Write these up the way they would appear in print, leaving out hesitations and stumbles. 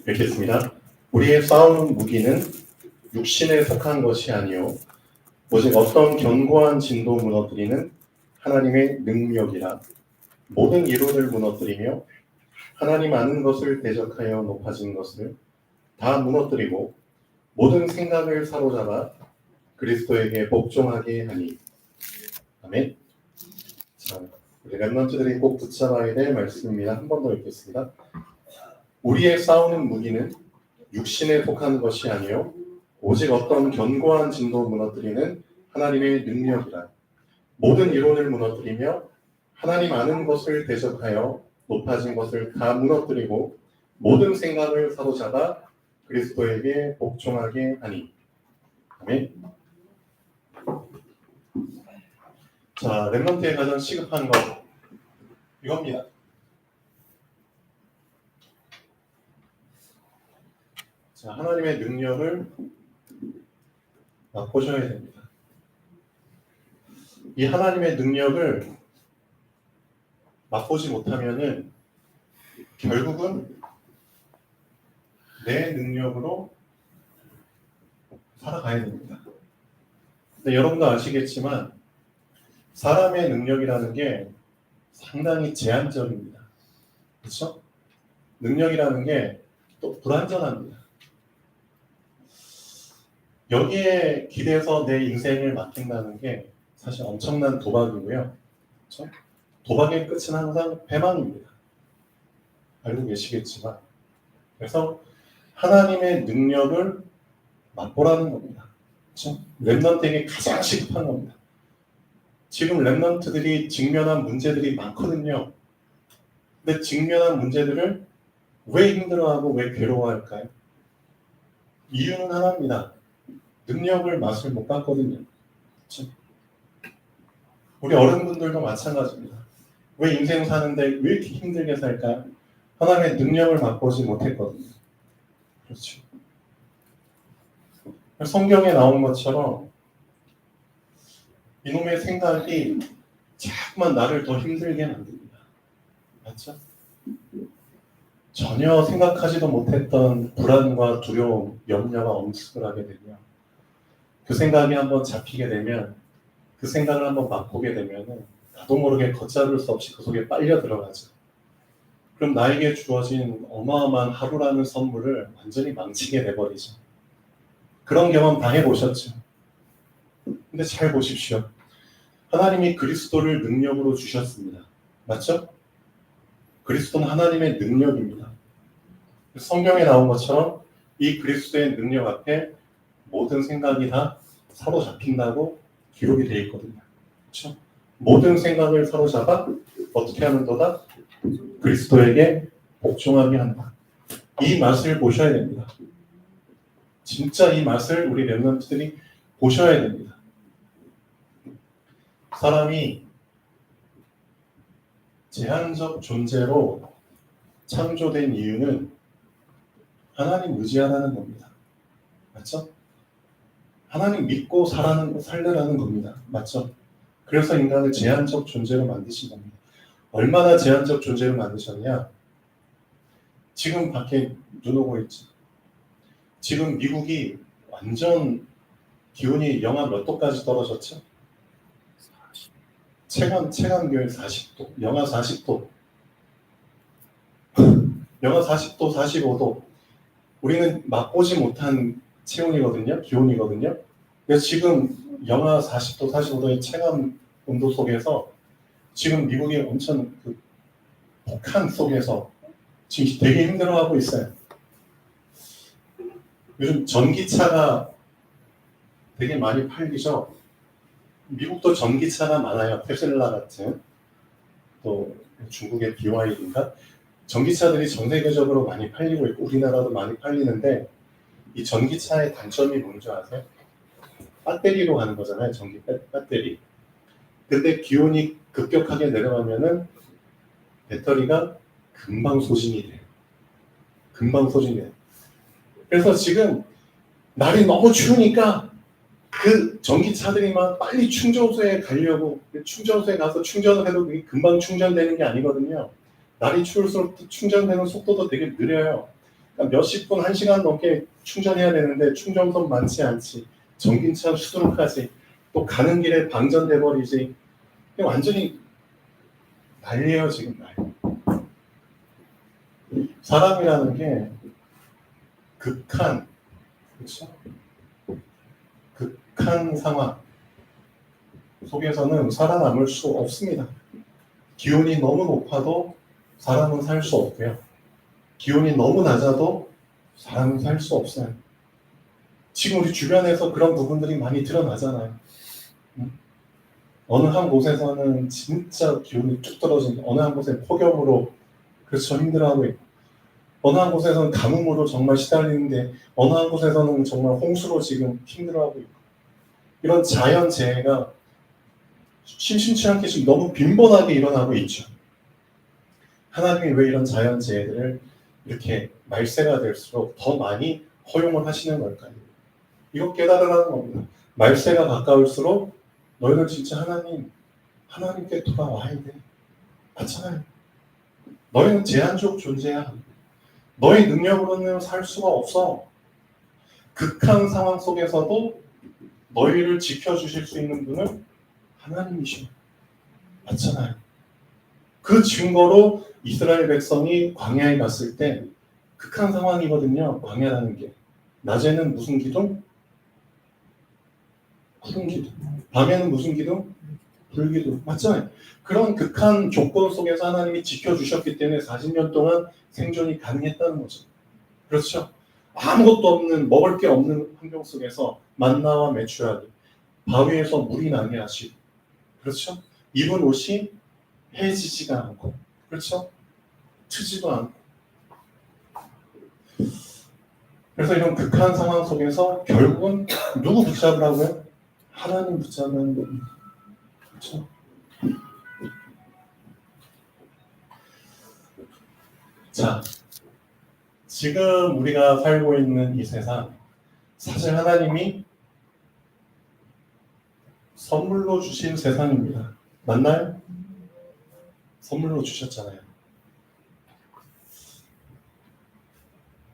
읽겠습니다. 우리의 싸우는 무기는 육신에 속한 것이 아니요 오직 어떤 견고한 진도 무너뜨리는 하나님의 능력이라. 모든 이론을 무너뜨리며 하나님 아는 것을 대적하여 높아진 것을 다 무너뜨리고 모든 생각을 사로잡아 그리스도에게 복종하게 하니. 아멘. 자, 우리 랩런트들이 꼭 붙잡아야 될 말씀입니다. 한 번 더 읽겠습니다. 우리의 싸우는 무기는 육신에 속한 것이 아니요 오직 어떤 견고한 진도 무너뜨리는 하나님의 능력이라. 모든 이론을 무너뜨리며 하나님 아는 것을 대적하여 높아진 것을 다 무너뜨리고 모든 생각을 사로잡아 그리스도에게 복종하게 하니. 아멘. 자, 랩런트에 가장 시급한 것 이겁니다. 자, 하나님의 능력을 맛보셔야 됩니다. 이 하나님의 능력을 맛보지 못하면은 결국은 내 능력으로 살아가야 됩니다. 근데 여러분도 아시겠지만 사람의 능력이라는 게 상당히 제한적입니다. 그렇죠? 능력이라는 게 또 불완전합니다. 여기에 기대서 내 인생을 맡긴다는 게 사실 엄청난 도박이고요. 그렇죠? 도박의 끝은 항상 패망입니다. 알고 계시겠지만. 그래서 하나님의 능력을 맛보라는 겁니다. 그렇죠? 랩런트에게 가장 시급한 겁니다. 지금 랩런트들이 직면한 문제들이 많거든요. 근데 직면한 문제들을 왜 힘들어하고 왜 괴로워할까요? 이유는 하나입니다. 능력을 맛을 못 봤거든요. 그렇죠? 우리 어른분들도 마찬가지입니다. 왜 인생 사는데 왜 이렇게 힘들게 살까요? 하나님의 능력을 맛보지 못했거든요. 그렇죠. 성경에 나온 것처럼 이놈의 생각이 자꾸만 나를 더 힘들게 만듭니다. 맞죠? 전혀 생각하지도 못했던 불안과 두려움, 염려가 엄습을 하게 되면 그 생각이 한번 잡히게 되면 그 생각을 한번 맛보게 되면 나도 모르게 걷잡을 수 없이 그 속에 빨려 들어가죠. 그럼 나에게 주어진 어마어마한 하루라는 선물을 완전히 망치게 돼버리죠. 그런 경험 다 해보셨죠? 근데 잘 보십시오. 하나님이 그리스도를 능력으로 주셨습니다. 맞죠? 그리스도는 하나님의 능력입니다. 성경에 나온 것처럼 이 그리스도의 능력 앞에 모든 생각이 다 사로잡힌다고 기록이 되어 있거든요. 그렇죠? 모든 생각을 사로잡아 어떻게 하는 거다? 그리스도에게 복종하게 한다. 이 맛을 보셔야 됩니다. 진짜 이 맛을 우리 랩런트들이 보셔야 됩니다. 사람이 제한적 존재로 창조된 이유는 하나님 의지하라는 겁니다. 맞죠? 하나님 믿고 살려라는 겁니다. 맞죠? 그래서 인간을 제한적 존재로 만드신 겁니다. 얼마나 제한적 존재로 만드셨냐? 지금 밖에 눈 오고 있죠. 지금 미국이 완전 기온이 영하 몇 도까지 떨어졌죠? 체감 기온이 40도, 영하 40도, 영하 40도, 45도. 우리는 맛보지 못한 체온이거든요, 기온이거든요. 그래서 지금 영하 40도, 45도의 체감 온도 속에서 지금 미국이 엄청 그 폭한 속에서 지금 되게 힘들어하고 있어요. 요즘 전기차가 되게 많이 팔리죠. 미국도 전기차가 많아요. 테슬라 같은, 또 중국의 BYD인가? 전기차들이 전 세계적으로 많이 팔리고 있고 우리나라도 많이 팔리는데 이 전기차의 단점이 뭔지 아세요? 배터리로 가는 거잖아요. 전기 배터리. 근데 기온이 급격하게 내려가면은 배터리가 금방 소진이 돼요. 금방 소진이 돼요. 그래서 지금 날이 너무 추우니까 그 전기차들이 막 빨리 충전소에 가려고, 충전소에 가서 충전을 해도 그게 금방 충전되는 게 아니거든요. 날이 추울수록 충전되는 속도도 되게 느려요. 그러니까 몇십 분, 1시간 넘게 충전해야 되는데 충전선 많지 않지. 전기차 수두룩하지. 또 가는 길에 방전돼 버리지. 완전히 난리예요 지금. 사람이라는 게 극한, 그렇죠? 극한 상황 속에서는 살아남을 수 없습니다. 기온이 너무 높아도 사람은 살 수 없고요. 기온이 너무 낮아도 사람은 살 수 없어요. 지금 우리 주변에서 그런 부분들이 많이 드러나잖아요. 어느 한 곳에서는 진짜 기온이 뚝 떨어진, 어느 한 곳에 폭염으로 그렇죠 힘들어하고 있고, 어느 한 곳에서는 가뭄으로 정말 시달리는데 어느 한 곳에서는 정말 홍수로 지금 힘들어하고 있고, 이런 자연재해가 심심치 않게 지금 너무 빈번하게 일어나고 있죠. 하나님이 왜 이런 자연재해들을 이렇게 말세가 될수록 더 많이 허용을 하시는 걸까요? 이거 깨달으라는 겁니다. 말세가 가까울수록 너희들 진짜 하나님께 돌아와야 돼. 맞잖아요. 너희는 제한적 존재야. 너희 능력으로는 살 수가 없어. 극한 상황 속에서도 너희를 지켜주실 수 있는 분은 하나님이시오. 맞잖아요. 그 증거로 이스라엘 백성이 광야에 갔을 때 극한 상황이거든요. 광야라는 게. 낮에는 무슨 기둥? 구름 기둥. 밤에는 무슨 기둥? 불기둥. 맞잖아요. 그런 극한 조건 속에서 하나님이 지켜주셨기 때문에 40년 동안 생존이 가능했다는 거죠. 그렇죠? 아무것도 없는, 먹을 게 없는 환경 속에서 만나와 메추라기, 바위에서 물이 나게 하시고, 그렇죠? 입은 옷이 해지지가 않고, 그렇죠? 트지도 않고. 그래서 이런 극한 상황 속에서 결국은 누구 붙잡으라고요? 하나님 붙잡는 겁니다. 그렇죠? 자, 지금 우리가 살고 있는 이 세상, 사실 하나님이 선물로 주신 세상입니다. 맞나요? 선물로 주셨잖아요.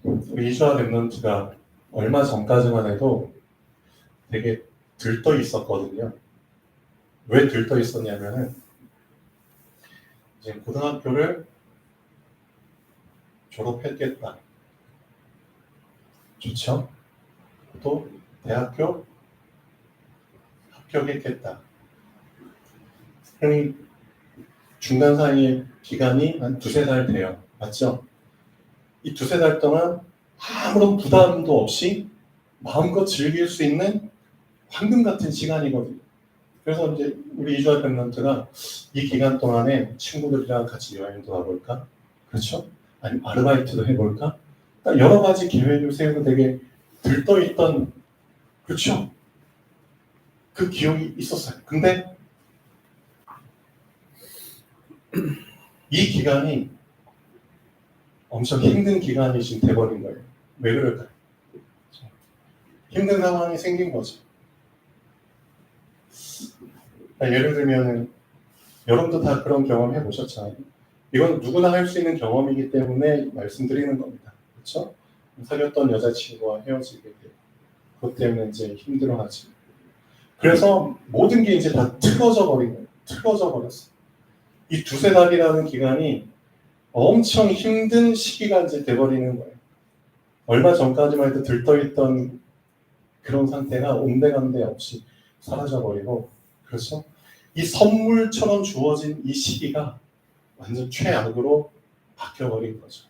우리 이주아 랩런트가 얼마 전까지만 해도 되게 들떠 있었거든요. 왜 들떠 있었냐면은 이제 고등학교를 졸업했겠다. 좋죠? 또 대학교 합격했겠다. 흔히 중간 사이의 기간이 한 2-3달 돼요. 맞죠? 이 2-3달 동안 아무런 부담도 없이 마음껏 즐길 수 있는 황금 같은 시간이거든요. 그래서 이제 우리 이주아 랩런트가 이 기간 동안에 친구들이랑 같이 여행도 가볼까? 그렇죠? 아니면 아르바이트도 해볼까? 여러 가지 계획을 세우고 되게 들떠있던, 그렇죠? 그 기억이 있었어요. 근데 이 기간이 엄청 힘든 기간이 지금 돼버린 거예요. 왜 그럴까요? 힘든 상황이 생긴 거죠. 예를 들면 여러분도 다 그런 경험 해보셨잖아요. 이건 누구나 할 수 있는 경험이기 때문에 말씀드리는 겁니다. 그렇죠? 사귀었던 여자친구와 헤어지게 되고 그것 때문에 이제 힘들어하지. 그래서 모든 게 이제 다 틀어져 버린 거예요. 틀어져 버렸어요. 이 2-3달이라는 기간이 엄청 힘든 시기가 이제 돼버리는 거예요. 얼마 전까지만 해도 들떠있던 그런 상태가 온데간데 없이 사라져버리고, 그렇죠? 이 선물처럼 주어진 이 시기가 완전 최악으로 바뀌어버린 거죠.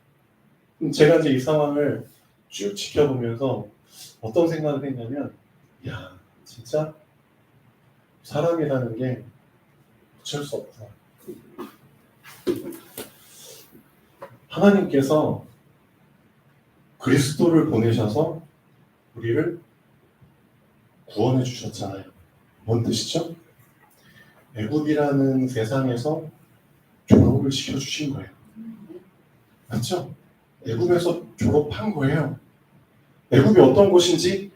제가 이제 이 상황을 쭉 지켜보면서 어떤 생각을 했냐면, 야, 진짜 사람이라는 게 어쩔 수 없다. 하나님께서 그리스도를 보내셔서 우리를 구원해 주셨잖아요. 뭔 뜻이죠? 애굽이라는 세상에서 졸업을 시켜주신 거예요. 맞죠? 애굽에서 졸업한 거예요. 애굽이 어떤 곳인지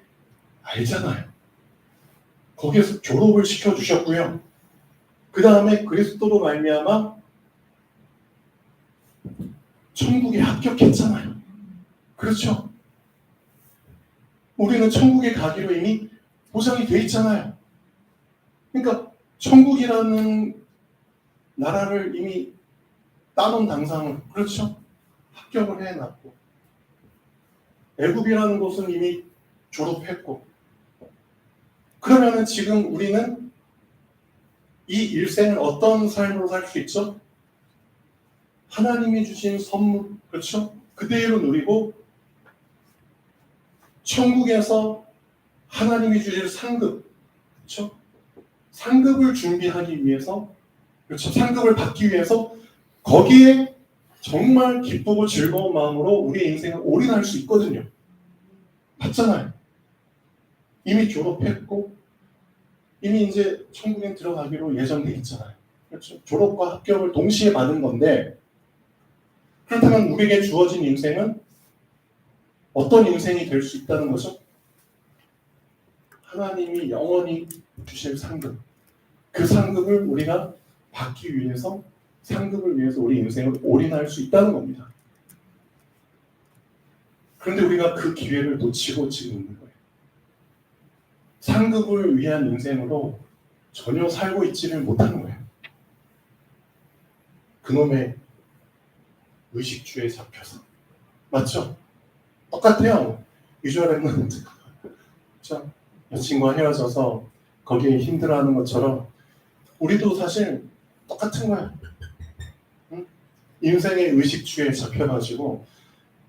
알잖아요. 거기에서 졸업을 시켜주셨고요. 그 다음에 그리스도로 말미암아 천국에 합격했잖아요. 그렇죠? 우리는 천국에 가기로 이미 보장이 돼 있잖아요. 그러니까 천국이라는 나라를 이미 따놓은 당상은 그렇죠? 합격을 해놨고 애굽이라는 곳은 이미 졸업했고 그러면은 지금 우리는 이 일생을 어떤 삶으로 살 수 있죠? 하나님이 주신 선물, 그렇죠? 그대로 누리고 천국에서 하나님이 주실 상급, 그렇죠? 상급을 준비하기 위해서, 그렇죠? 상급을 받기 위해서 거기에 정말 기쁘고 즐거운 마음으로 우리의 인생을 올인할 수 있거든요. 맞잖아요. 이미 졸업했고 이미 이제 천국에 들어가기로 예정돼 있잖아요. 그렇죠? 졸업과 합격을 동시에 받은 건데 그렇다면 우리에게 주어진 인생은 어떤 인생이 될 수 있다는 거죠? 하나님이 영원히 주실 상급. 그 상급을 우리가 받기 위해서 상급을 위해서 우리 인생을 올인할 수 있다는 겁니다. 그런데 우리가 그 기회를 놓치고 지금 있는 거예요. 상급을 위한 인생으로 전혀 살고 있지를 못하는 거예요. 그놈의 의식주에 잡혀서. 맞죠? 똑같아요. 이주아랩은 여친과 헤어져서 거기에 힘들어하는 것처럼 우리도 사실 똑같은 거예요. 응? 인생의 의식주에 잡혀가지고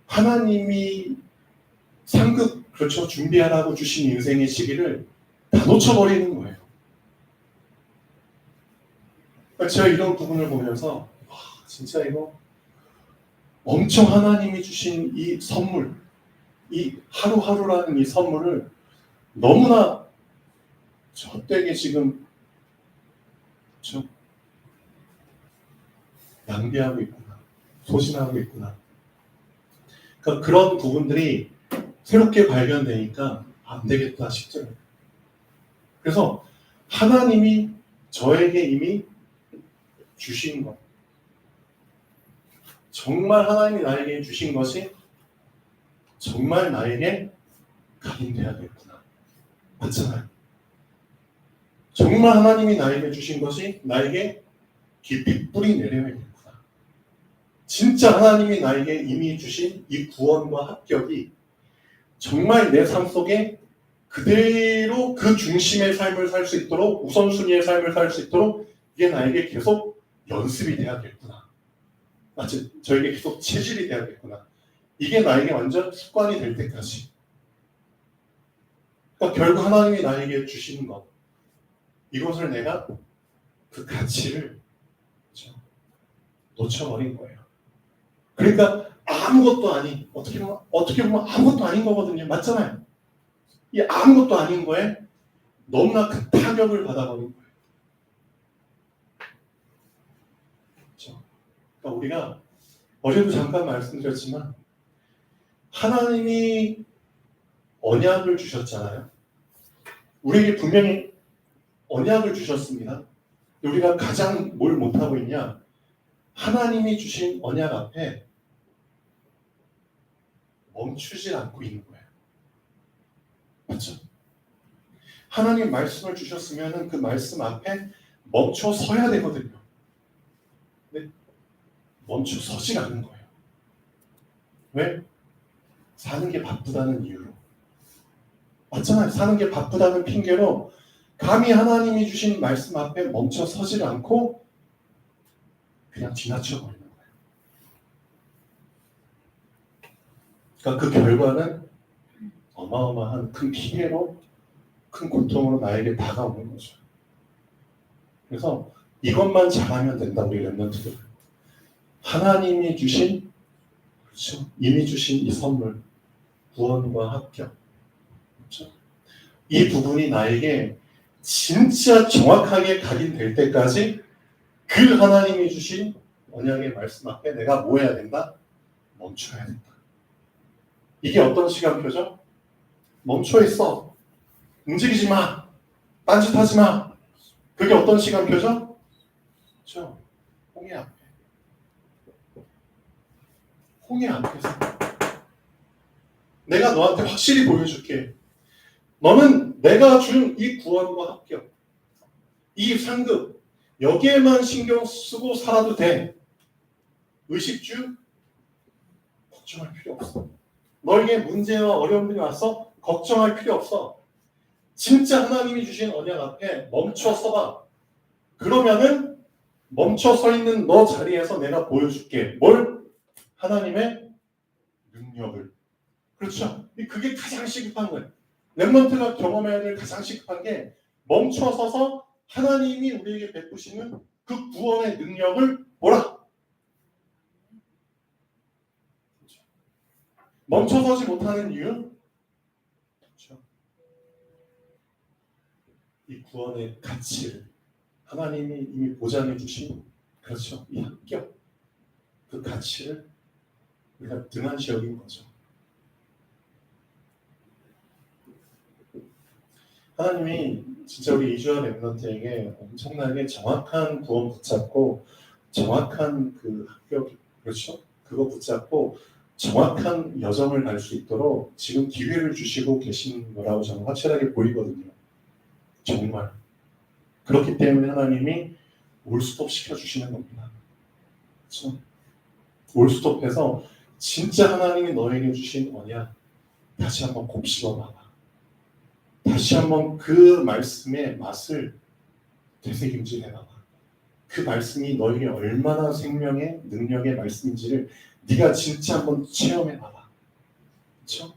하나님이 상급 그렇죠 준비하라고 주신 인생의 시기를 다 놓쳐버리는 거예요. 제가 이런 부분을 보면서 진짜 이거 엄청 하나님이 주신 이 선물, 이 하루하루라는 이 선물을 너무나 헛되게 지금 낭비하고 있구나, 소진하고 있구나. 그러니까 그런 부분들이 새롭게 발견되니까 안 되겠다 싶더라고요. 그래서 하나님이 저에게 이미 주신 것, 정말 하나님이 나에게 주신 것이 정말 나에게 각인돼야겠구나. 맞잖아요. 정말 하나님이 나에게 주신 것이 나에게 깊이 뿌리 내려야겠구나. 진짜 하나님이 나에게 이미 주신 이 구원과 합격이 정말 내 삶 속에 그대로 그 중심의 삶을 살 수 있도록 우선순위의 삶을 살 수 있도록 이게 나에게 계속 연습이 돼야겠구나. 마치 저에게 계속 체질이 돼야겠구나. 이게 나에게 완전 습관이 될 때까지. 그러니까 결국 하나님이 나에게 주시는 것 이것을 내가 그 가치를 놓쳐버린 거예요. 그러니까 아무것도 아닌 어떻게 보면 아무것도 아닌 거거든요. 맞잖아요. 이 아무것도 아닌 거에 너무나 큰 타격을 받아버린 거예요. 그렇죠? 그러니까 우리가 어제도 잠깐 말씀드렸지만 하나님이 언약을 주셨잖아요. 우리에게 분명히 언약을 주셨습니다. 우리가 가장 뭘 못하고 있냐? 하나님이 주신 언약 앞에 멈추지 않고 있는 거예요. 맞죠? 하나님 말씀을 주셨으면 그 말씀 앞에 멈춰 서야 되거든요. 근데 멈춰 서지 않는 거예요. 왜? 사는 게 바쁘다는 이유로. 맞잖아요. 사는 게 바쁘다는 핑계로 감히 하나님이 주신 말씀 앞에 멈춰 서지 않고 그냥 지나쳐 버리는 거예요. 그러니까 그 결과는 어마어마한 큰 피해로 큰 고통으로 나에게 다가오는 거죠. 그래서 이것만 잘하면 된다. 우리 렘넌트들. 하나님이 주신 그렇죠? 이미 주신 이 선물 구원과 합격 그렇죠? 이 부분이 나에게 진짜 정확하게 각인될 때까지 그 하나님이 주신 언약의 말씀 앞에 내가 뭐 해야 된다? 멈춰야 된다. 이게 어떤 시간표죠? 멈춰 있어. 움직이지 마. 딴짓하지 마. 그게 어떤 시간표죠? 그렇죠? 홍해 앞에. 홍해 앞에서 내가 너한테 확실히 보여줄게. 너는 내가 준 이 구원과 합격, 이 상급, 여기에만 신경 쓰고 살아도 돼. 의식주 걱정할 필요 없어. 너에게 문제와 어려움들이 왔어? 걱정할 필요 없어. 진짜 하나님이 주신 언약 앞에 멈춰 서봐. 그러면은 멈춰 서 있는 너 자리에서 내가 보여줄게. 뭘? 하나님의 능력을. 그렇죠? 그게 가장 시급한 거예요. 렘넌트가 경험해야 될 가장 시급한 게 멈춰 서서 하나님이 우리에게 베푸시는 그 구원의 능력을 보라. 그렇죠? 멈춰서지 못하는 이유? 그렇죠? 이 구원의 가치를 하나님이 이미 보장해 주신, 그렇죠, 이 합격, 그 가치를 우리가 등한시 여긴 거죠. 하나님이 진짜 우리 이주한 렘넌트에게 엄청나게 정확한 구원 붙잡고 정확한 그 합격, 그렇죠? 그거 붙잡고 정확한 여정을 갈 수 있도록 지금 기회를 주시고 계신 거라고 저는 확실하게 보이거든요. 정말. 그렇기 때문에 하나님이 올스톱 시켜주시는 겁니다. 그렇죠? 올스톱해서 진짜 하나님이 너에게 주신 언약 다시 한번 곱씹어봐봐. 다시 한번 그 말씀의 맛을 되새김질해봐봐. 그 말씀이 너에게 얼마나 생명의 능력의 말씀인지를 네가 진짜 한번 체험해봐봐. 그렇죠?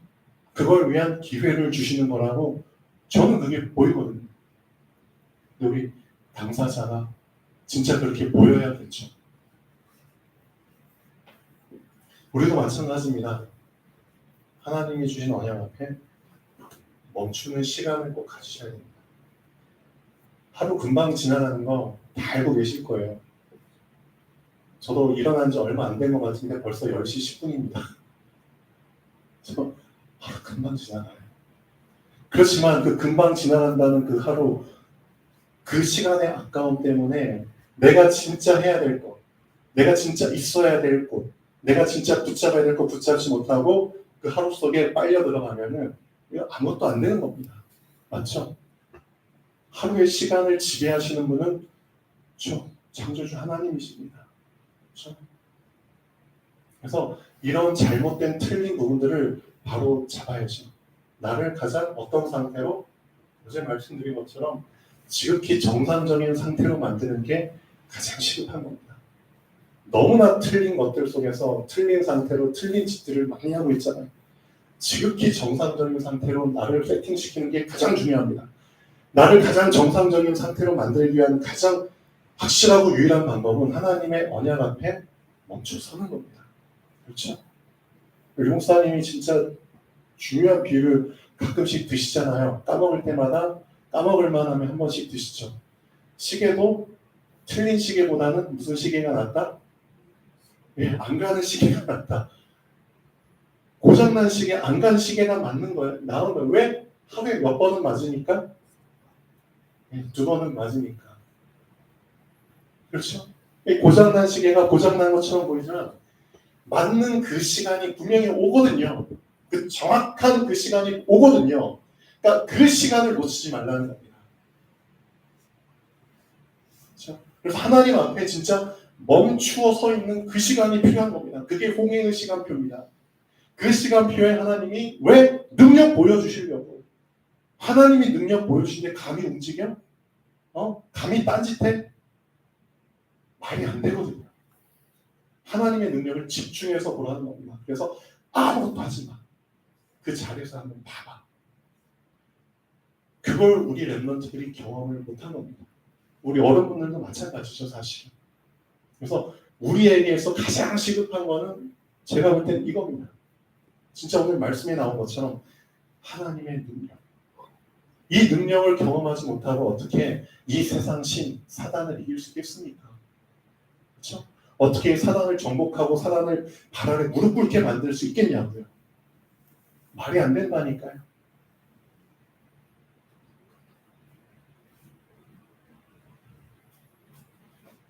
그걸 위한 기회를 주시는 거라고 저는 그게 보이거든요. 우리 당사자가 진짜 그렇게 보여야겠죠. 우리도 마찬가지입니다. 하나님이 주신 언약 앞에 멈추는 시간을 꼭 가지셔야 됩니다. 하루 금방 지나가는 거 다 알고 계실 거예요. 저도 일어난 지 얼마 안 된 것 같은데 벌써 10시 10분입니다. 저 하루 금방 지나가요. 그렇지만 그 금방 지나간다는 그 하루, 그 시간의 아까움 때문에 내가 진짜 해야 될 것, 내가 진짜 있어야 될 곳, 내가 진짜 붙잡아야 될 것 붙잡지 못하고 그 하루 속에 빨려 들어가면은 아무것도 안 되는 겁니다. 맞죠? 하루의 시간을 지배하시는 분은 창조주 하나님이십니다. 그렇죠? 그래서 이런 잘못된 틀린 부분들을 바로 잡아야죠. 나를 가장 어떤 상태로, 어제 말씀드린 것처럼 지극히 정상적인 상태로 만드는 게 가장 시급한 겁니다. 너무나 틀린 것들 속에서 틀린 상태로 틀린 짓들을 많이 하고 있잖아요. 지극히 정상적인 상태로 나를 세팅시키는 게 가장 중요합니다. 나를 가장 정상적인 상태로 만들기 위한 가장 확실하고 유일한 방법은 하나님의 언약 앞에 멈춰서는 겁니다. 그렇죠? 우리 목사님이 진짜 중요한 비유를 가끔씩 드시잖아요. 까먹을 때마다 까먹을 만하면 한 번씩 드시죠. 시계도 틀린 시계보다는 무슨 시계가 낫다? 안 가는 시계가 낫다. 고장난 시계, 안 간 시계가 맞는 거예요. 나은 거예요. 왜? 하루에 몇 번은 맞으니까? 2번은 맞으니까. 그렇죠? 고장난 시계가 고장난 것처럼 보이지만 맞는 그 시간이 분명히 오거든요. 그 정확한 그 시간이 오거든요. 그러니까 그 시간을 놓치지 말라는 겁니다. 그렇죠? 그래서 하나님 앞에 진짜 멈추어 서 있는 그 시간이 필요한 겁니다. 그게 홍해의 시간표입니다. 그 시간표에 하나님이 왜 능력 보여주시려고? 하나님이 능력 보여주시는데 감히 움직여? 감히 딴짓해? 말이 안 되거든요. 하나님의 능력을 집중해서 보라는 겁니다. 그래서 아무것도 하지 마. 그 자리에서 한번 봐봐. 그걸 우리 렘넌트들이 경험을 못한 겁니다. 우리 어른분들도 마찬가지죠, 사실. 그래서 우리에게서 가장 시급한 거는 제가 볼 때는 이겁니다. 진짜 오늘 말씀에 나온 것처럼 하나님의 능력. 이 능력을 경험하지 못하고 어떻게 이 세상 신, 사단을 이길 수 있겠습니까? 그렇죠? 어떻게 사단을 정복하고 사단을 발 아래 무릎 꿇게 만들 수 있겠냐고요. 말이 안 된다니까요.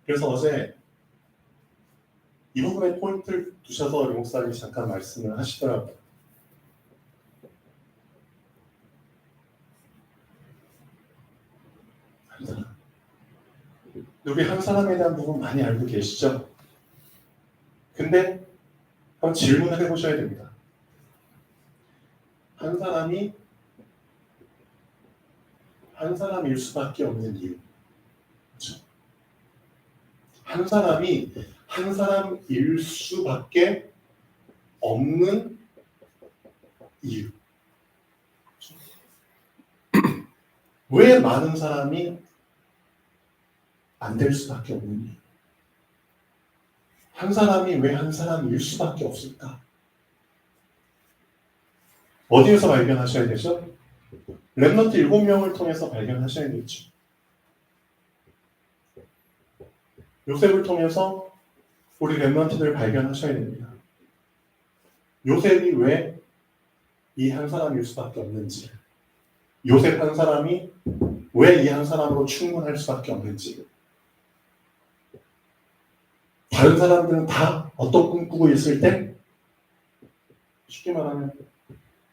그래서 어제 이 부분에 포인트를 두셔서 리 목사님이 잠깐 말씀을 하시더라고요. 우리 한 사람에 대한 부분 많이 알고 계시죠? 근데 한번 질문을 해보셔야 됩니다. 한 사람일 수밖에 없는 이유. 그렇죠? 한 사람이 한 사람일 수밖에 없는 이유. 왜 많은 사람이 안 될 수밖에 없는 이유. 한 사람이 왜 한 사람일 수밖에 없을까? 어디에서 발견하셔야 되죠? 렘넌트 7명을 통해서 발견하셔야겠죠. 요셉을 통해서 우리 렘넌트들을 발견하셔야 됩니다. 요셉이 왜 이 한 사람일 수밖에 없는지, 요셉 한 사람이 왜 이 한 사람으로 충분할 수밖에 없는지, 다른 사람들은 다 어떤 꿈 꾸고 있을 때 쉽게 말하면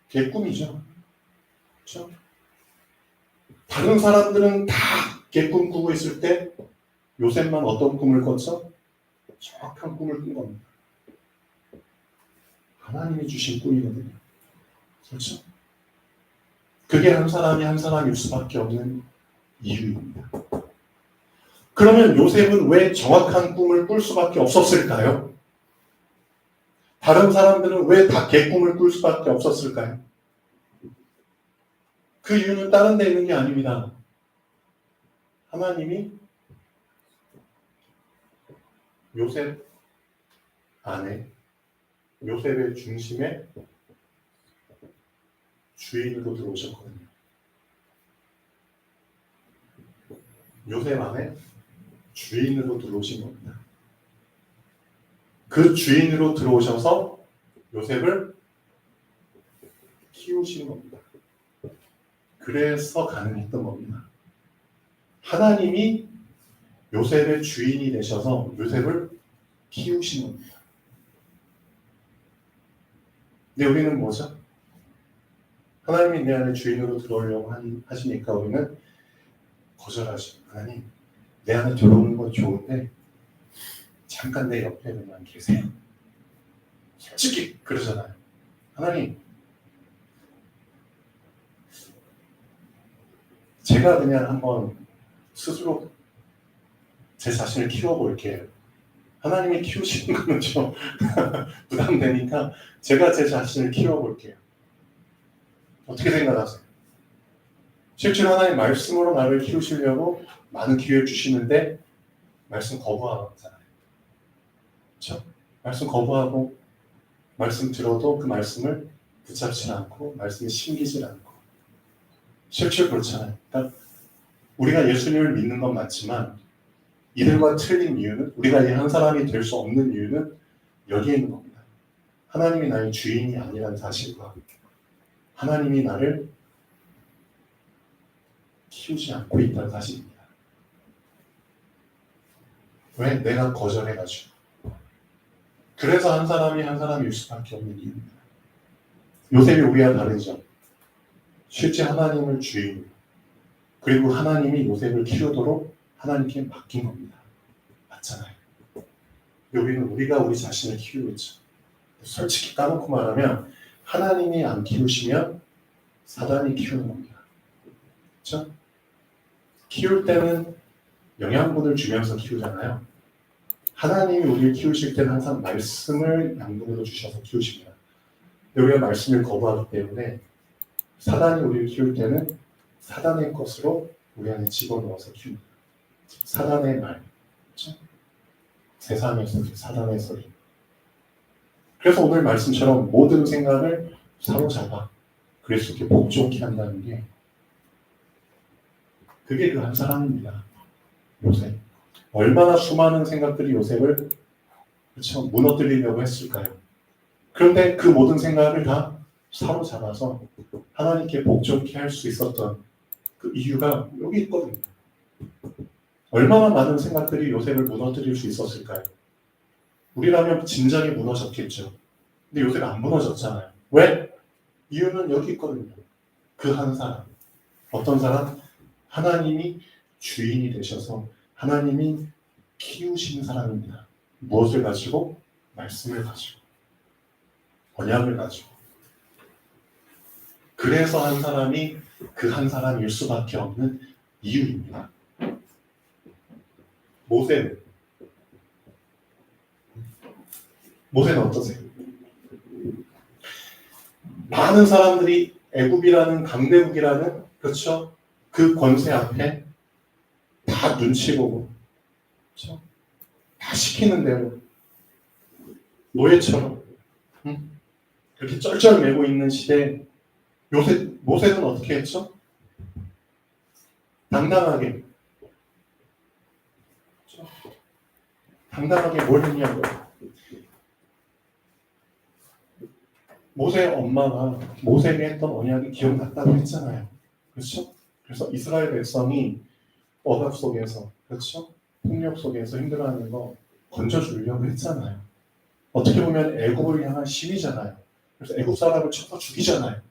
걔 꿈이죠. 그렇죠? 다른 사람들은 다 걔 꿈 꾸고 있을 때 요셉만 어떤 꿈을 꿨죠? 정확한 꿈을 꾼 겁니다. 하나님이 주신 꿈이거든요. 그렇죠? 그게 한 사람이 한 사람일 수밖에 없는 이유입니다. 그러면 요셉은 왜 정확한 꿈을 꿀 수밖에 없었을까요? 다른 사람들은 왜 다 개 꿈을 꿀 수밖에 없었을까요? 그 이유는 다른 데 있는 게 아닙니다. 하나님이 요셉 안에, 요셉의 중심에 주인으로 들어오셨거든요. 요셉 안에 주인으로 들어오신 겁니다. 그 주인으로 들어오셔서 요셉을 키우신 겁니다. 그래서 가능했던 겁니다. 하나님이 요셉의 주인이 되셔서 요셉을 키우신 겁니다. 근데 우리는 뭐죠? 하나님이 내 안에 주인으로 들어오려고 하시니까 우리는 거절하죠. 하나님, 내 안에 들어오는 건 좋은데 잠깐 내 옆에만 계세요. 솔직히 그러잖아요. 하나님, 제가 그냥 한번 스스로 제 자신을 키워볼게요. 하나님이 키우시는 거는 좀 부담되니까 제가 제 자신을 키워볼게요. 어떻게 생각하세요? 실제로 하나님 말씀으로 나를 키우시려고 많은 기회를 주시는데 말씀 거부하잖아요. 그렇죠? 말씀 거부하고 말씀 들어도 그 말씀을 붙잡지 않고 말씀이 심기질 않고 실제로 그렇잖아요. 그러니까 우리가 예수님을 믿는 건 맞지만 이들과 틀린 이유는, 우리가 이 한 사람이 될 수 없는 이유는 여기에 있는 겁니다. 하나님이 나의 주인이 아니라는 사실과 하나님이 나를 키우지 않고 있다는 사실입니다. 왜? 내가 거절해가지고. 그래서 한 사람이 한 사람일 수밖에 없는 이유입니다. 요셉이 우리와 다르죠. 실제 하나님을 주인으로, 그리고 하나님이 요셉을 키우도록 하나님께 맡긴 겁니다. 맞잖아요. 여기는 우리가 우리 자신을 키우고 있죠. 솔직히 까놓고 말하면 하나님이 안 키우시면 사단이 키우는 겁니다. 그렇죠? 키울 때는 영양분을 주면서 키우잖아요. 하나님이 우리를 키우실 때는 항상 말씀을 양분으로 주셔서 키우십니다. 우리가 말씀을 거부하기 때문에 사단이 우리를 키울 때는 사단의 것으로 우리 안에 집어넣어서 키웁니다. 사단의 말, 그렇죠? 세상의 소리, 사단의 소리. 그래서 오늘 말씀처럼 모든 생각을 사로잡아 그리스도께 복종케 한다는 게 그게 그 한 사람입니다. 요셉. 얼마나 수많은 생각들이 요셉을 그렇죠? 무너뜨리려고 했을까요? 그런데 그 모든 생각을 다 사로잡아서 하나님께 복종케 할 수 있었던 그 이유가 여기 있거든요. 얼마나 많은 생각들이 요셉을 무너뜨릴 수 있었을까요? 우리라면 진작에 무너졌겠죠. 근데 요셉이 안 무너졌잖아요. 왜? 이유는 여기 있거든요. 그 한 사람. 어떤 사람? 하나님이 주인이 되셔서 하나님이 키우신 사람입니다. 무엇을 가지고? 말씀을 가지고, 언약을 가지고. 그래서 한 사람이 그 한 사람일 수밖에 없는 이유입니다. 모세는 어떠세요? 많은 사람들이 애굽이라는 강대국이라는, 그렇죠? 그 권세 앞에 다 눈치 보고, 그렇죠? 다 시키는 대로 노예처럼 그렇게 쩔쩔매고 있는 시대에 모세는 어떻게 했죠? 당당하게 뭘 했냐고요. 모세의 엄마가 모세에게 했던 언약이 기억났다고 했잖아요. 그렇죠? 그래서 이스라엘 백성이 억압 속에서, 그렇죠? 폭력 속에서 힘들어하는 거 건져주려고 했잖아요. 어떻게 보면 애굽을 향한 시위잖아요. 그래서 애굽 사람을 쳐서 죽이잖아요.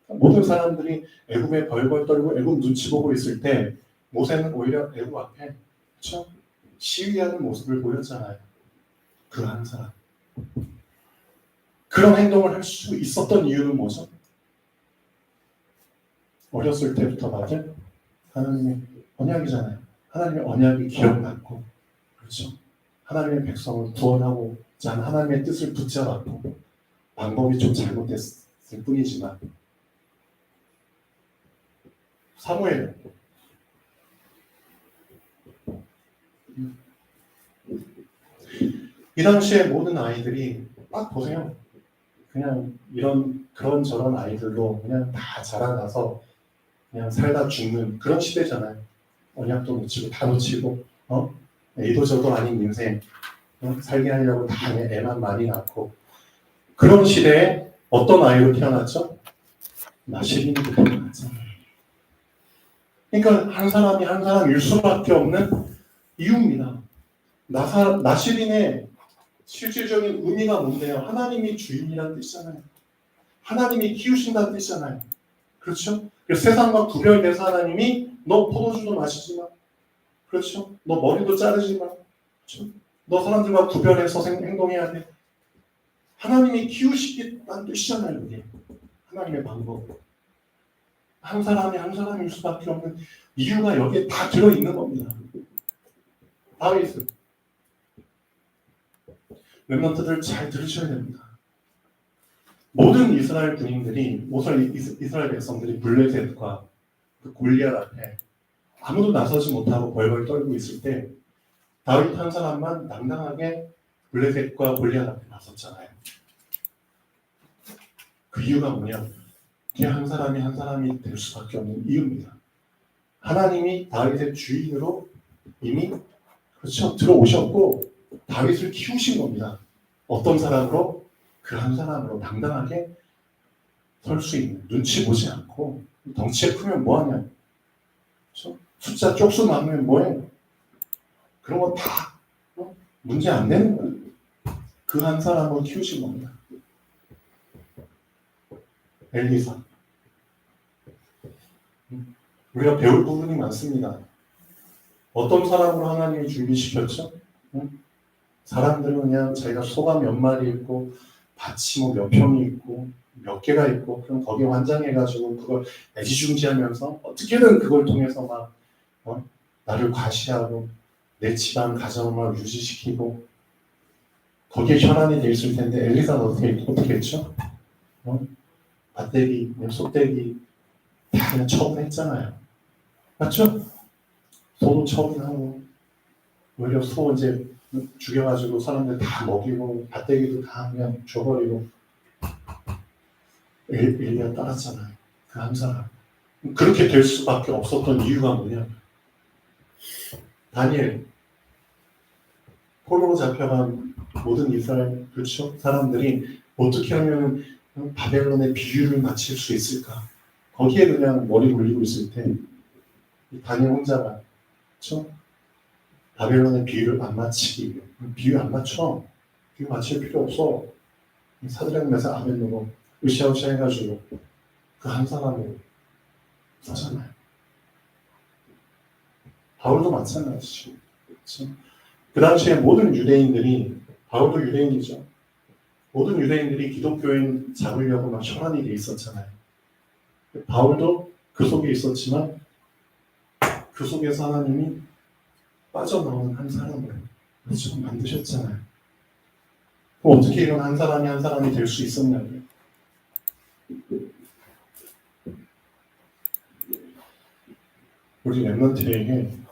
모든 사람들이 애굽에 벌벌 떨고 애굽 눈치 보고 있을 때 모세는 오히려 애굽 앞에, 그렇죠? 시위하는 모습을 보였잖아요. 그 한 사람. 그런 행동을 할 수 있었던 이유는 뭐죠? 어렸을 때부터 받은 하나님의 언약이잖아요. 하나님의 언약이 기억났고, 그렇죠? 하나님의 백성을 구원하고자 하는 하나님의 뜻을 붙잡았고, 방법이 좀 잘못됐을 뿐이지만, 사무엘, 이 당시에 모든 아이들이 딱 보세요. 그냥 그런 저런 아이들로 그냥 다 자라나서 그냥 살다 죽는 그런 시대잖아요. 언약도 놓치고 다 놓치고, 이도 저도 아닌 인생, 살게 하려고 다 애만 많이 낳고, 그런 시대에 어떤 아이로 태어났죠? 나시린으로 태어났잖아요. 그러니까 한 사람이 한 사람일 수밖에 없는 이유입니다. 나시린의 실질적인 의미가 뭔데요? 하나님이 주인이라는 뜻이잖아요. 하나님이 키우신다는 뜻이잖아요. 그렇죠? 그래서 세상과 구별돼서 하나님이 너 포도주도 마시지 마. 그렇죠? 너 머리도 자르지 마. 그렇죠? 너 사람들과 구별해서 행동해야 돼. 하나님이 키우시겠다는 뜻이잖아요. 이게 하나님의 방법. 한 사람이 한 사람일 수밖에 없는 이유가 여기에 다 들어있는 겁니다. 다윗은 렘넌트들 잘 들으셔야 됩니다. 모든 이스라엘 군인들이, 이스라엘 백성들이 블레셋과 그 골리앗 앞에 아무도 나서지 못하고 벌벌 떨고 있을 때 다윗 한 사람만 당당하게 블레셋과 골리앗 앞에 나섰잖아요. 그 이유가 뭐냐? 그게 한 사람이 될 수밖에 없는 이유입니다. 하나님이 다윗의 주인으로 이미, 그렇죠, 들어오셨고 다윗을 키우신 겁니다. 어떤 사람으로? 그 한 사람으로 당당하게 설 수 있는, 눈치 보지 않고. 덩치에 크면 뭐하냐? 그렇죠? 숫자 쪽수 많으면 뭐해? 그런 거 다 문제 안 되는 거예요. 그 한 사람으로 키우신 겁니다. 엘리사. 우리가 배울 부분이 많습니다. 어떤 사람으로 하나님이 준비시켰죠? 사람들은 그냥 자기가 소가 몇 마리 있고 밭이 뭐 몇 평이 있고 몇 개가 있고, 그럼 거기에 환장해가지고 그걸 애지중지하면서 어떻게든 그걸 통해서 막 나를 과시하고 내 집안 가정을 막 유지시키고 거기에 혈안이 돼 있을 텐데, 엘리사는 어떻게 했죠? 밭대기, 속대기 다 그냥 처분했잖아요. 맞죠? 소도 처분하고, 오히려 소 이제 죽여가지고 사람들 다 먹이고 밭대기도 다 그냥 줘버리고. 엘리야 따랐잖아요. 그 한 사람. 그렇게 될 수밖에 없었던 이유가 뭐냐? 다니엘, 포로로 잡혀간 모든 이스라엘, 그렇죠? 사람들이 어떻게 하면 바벨론의 비유를 맞힐 수 있을까? 거기에 그냥 머리 굴리고 있을 때 다니엘 혼자가, 그렇죠? 바벨론의 비유를 안 맞히기 위해, 비유 안 맞춰. 비유 맞힐 필요 없어. 사드락 메삭 아벤노고 으쌰으쌰 해가지고 그 한 사람을 하잖아요. 바울도 마찬가지죠. 그렇죠? 그 당시에 모든 유대인들이, 바울도 유대인이죠. 모든 유대인들이 기독교인 잡으려고 막 혈안이 돼 있었잖아요. 바울도 그 속에 있었지만 그 속에서 하나님이 빠져나온 한 사람을 그렇죠? 만드셨잖아요. 그럼 어떻게 이런 한 사람이 한 사람이 될 수 있었냐고요. 우리 랩런트에게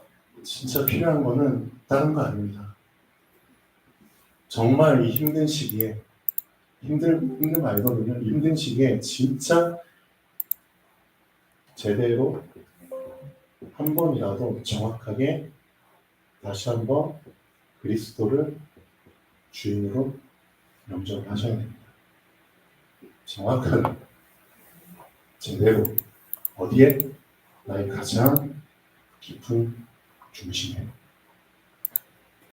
진짜 필요한 거는 다른 거 아닙니다. 정말 이 힘든 시기에, 힘든 거 알거든요. 힘든 시기에 진짜 제대로 한 번이라도 정확하게 다시 한번 그리스도를 주인으로 영접을 하셔야 됩니다. 정확한, 제대로, 어디에? 나의 가장 깊은 중심에.